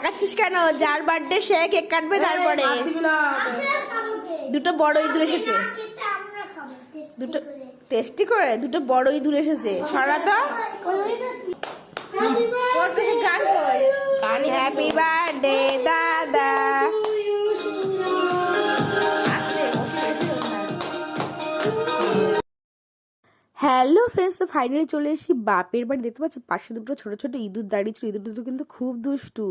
তাকাচ্ছিস কেন? যার বার্থডে সে কেক কাটবে তারপরে। দুটো বড় ইঁদুর এসেছে, দুটো টেস্টি করে দুটো বড় ইঁদুর এসেছে। সরা তো গান কই। হ্যাপি বার্থডে দাদা। হ্যালো ফ্রেন্ডস, তো ফাইনালি চলে এসেছি বাপের বাড়ি। দেখতে পাচ্ছ পাশে দুটো ছোট ছোট ইঁদুর দাঁড়িয়ে ছিল। ইঁদুর দুটো কিন্তু খুব দুষ্টু।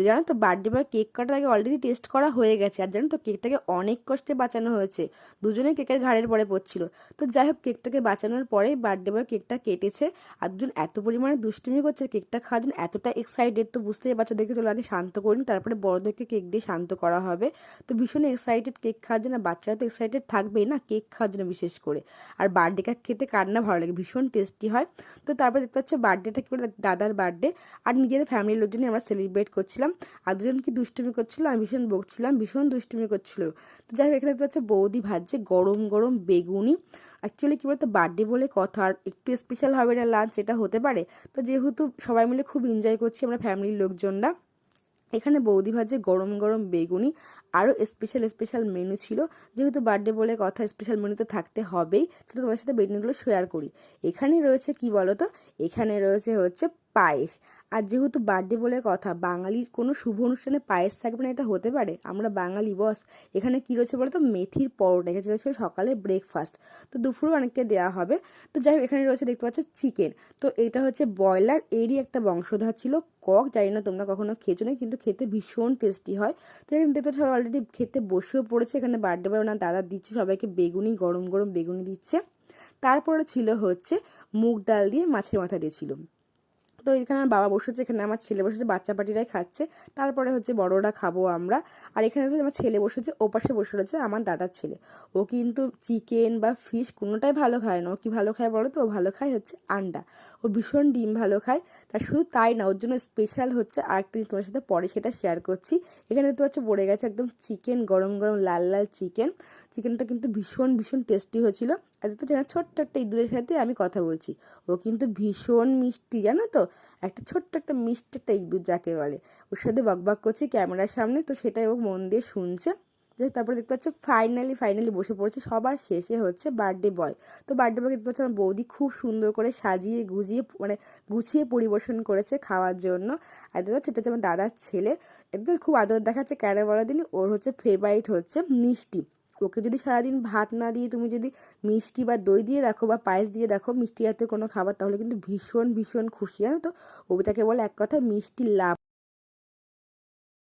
জানো তো বার্থডে বয় কেক কাটার আগে অলরেডি টেস্ট করা হয়ে গেছে। আর জানো তো কেকটাকে অনেক কষ্টে বাঁচানো হয়েছে। দুজনে কেকের ঘাড়ের পরে পড়ছিল। তো যাই হোক, কেকটাকে বাঁচানোর পরে বার্থডে বয় কেকটা কেটেছে। আর দুজন এত পরিমাণে দুষ্টুমি করছে কেকটা খাওয়ার জন্য, এতটা এক্সাইটেড। তো বুঝতেই পারছো, দেখে চলো আগে শান্ত করিনি, তারপরে বড়দেরকে কেক দিয়ে শান্ত করা হবে। তো ভীষণ এক্সাইটেড কেক খাওয়ার জন্য। বাচ্চারা তো এক্সাইটেড থাকবেই না কেক খাওয়ার জন্য বিশেষ করে। আর বার্থডে কেক খেতে কার না ভালো লাগে, ভীষণ টেস্টি হয়। তো তারপরে দেখতে পাচ্ছ বার্থডেটা কি করে, দাদার বার্থডে আর নিজেদের ফ্যামিলির লোকজনই আমরা সেলিব্রেট করছিলাম। আর দুজন কি দুষ্টুমি করছিল, আমি ভীষণ বকছিলাম, ভীষণ দুষ্টুমি করছিল। তো যাই হোক, এখানে দেখতে পাচ্ছ বৌদি ভাজছে গরম গরম বেগুনি। অ্যাকচুয়ালি কি বলতো, বার্থডে বলে কথা, আর একটু স্পেশাল হবে না লাঞ্চ, এটা হতে পারে। তো যেহেতু সবাই মিলে খুব এনজয় করছি আমরা ফ্যামিলির লোকজনরা, এখানে বৌদি ভাজে গরম গরম বেগুনি। আরও স্পেশাল স্পেশাল মেনু ছিল, যেহেতু বার্থডে বলে কথা স্পেশাল মেনু তো থাকতে হবেই। সেটা তোমার সাথে মেনুগুলো শেয়ার করি। এখানে রয়েছে কি বলো তো, এখানে রয়েছে হচ্ছে পায়েস। আর যেহেতু বার্থডে বলে কথা, বাঙালির কোনো শুভ অনুষ্ঠানে পায়েস থাকবে না এটা হতে পারে? আমরা বাঙালি বস। এখানে কি রয়েছে বলো তো, মেথির পরোটা, এটা ছিল সকালে ব্রেকফাস্ট। তো দুপুরে অনেককে দেওয়া হবে। তো যাই হোক, এখানে রয়েছে দেখতে পাচ্ছ চিকেন। তো এটা হচ্ছে ব্রয়লার, এরই একটা বংশধর ছিল কক। জানি না তোমরা কখনো খেয়েছো না, কিন্তু খেতে ভীষণ টেস্টি হয়। তো এখানে দেখতে পাচ্ছ অলরেডি খেতে বসেও পড়েছে। এখানে বার্থডে বয় ওনার দাদা দিচ্ছে সবাইকে বেগুনি, গরম গরম বেগুনি দিচ্ছে। তারপরে ছিল হচ্ছে মুগ ডাল দিয়ে মাছের মাথা দিয়েছিল। তো এখানে আমার বাবা বসেছে, এখানে আমার ছেলে বসেছে, বাচ্চা পাটিরাই খাচ্ছে। তারপরে হচ্ছে বড়রা খাবো আমরা। আর এখানে হচ্ছে আমার ছেলে বসেছে, ওপাশে বসে রয়েছে আমার দাদার ছেলে। ও কিন্তু চিকেন বা ফিশ কোনোটাই ভালো খায় না। ও কি ভালো খায় বলো তো, ও ভালো খায় হচ্ছে আন্ডা। ও ভীষণ ডিম ভালো খায়। তার শুধু তাই না, ওর জন্য স্পেশাল হচ্ছে আরেকটা জিনিস তোমার সাথে পরে সেটা শেয়ার করছি। এখানে দেখতে পাচ্ছ পড়ে গেছে একদম চিকেন, গরম গরম লাল লাল চিকেন। চিকেনটা কিন্তু ভীষণ ভীষণ টেস্টি হয়েছিল। আর দেখতে জানা ছোট্ট একটা ইঁদুরের সাথে আমি কথা বলছি। ও কিন্তু ভীষণ মিষ্টি, জানো তো, একটা ছোট্ট একটা মিষ্টি একটা ইঁদুর যাকে বলে। ওর সাথে বকবক করছি ক্যামেরার সামনে, তো সেটাই ও মন দিয়ে শুনছে। যে তারপরে দেখতে পাচ্ছ ফাইনালি বসে পড়েছে সবার শেষে হচ্ছে বার্থডে বয়। তো বার্থডে বয়কে দেখতে পাচ্ছ আমার বৌদি খুব সুন্দর করে সাজিয়ে গুজিয়ে মানে গুছিয়ে পরিবেশন করেছে খাওয়ার জন্য। আর দেখতে পাচ্ছ এটা হচ্ছে আমার দাদার ছেলে। একদম খুব আদর দেখাচ্ছে কেন বলো দিন। ওর হচ্ছে ফেভারিট হচ্ছে মিষ্টি। ওকে যদি সারাদিন ভাত না দিয়ে তুমি যদি মিষ্টি বা দই দিয়ে রাখো বা পায়েস দিয়ে রাখো, মিষ্টি জাতীয় কোনো খাবার, তাহলে কিন্তু ভীষণ ভীষণ খুশি, জানো তো। ও তাকে বলে এক কথায় মিষ্টি লাভ।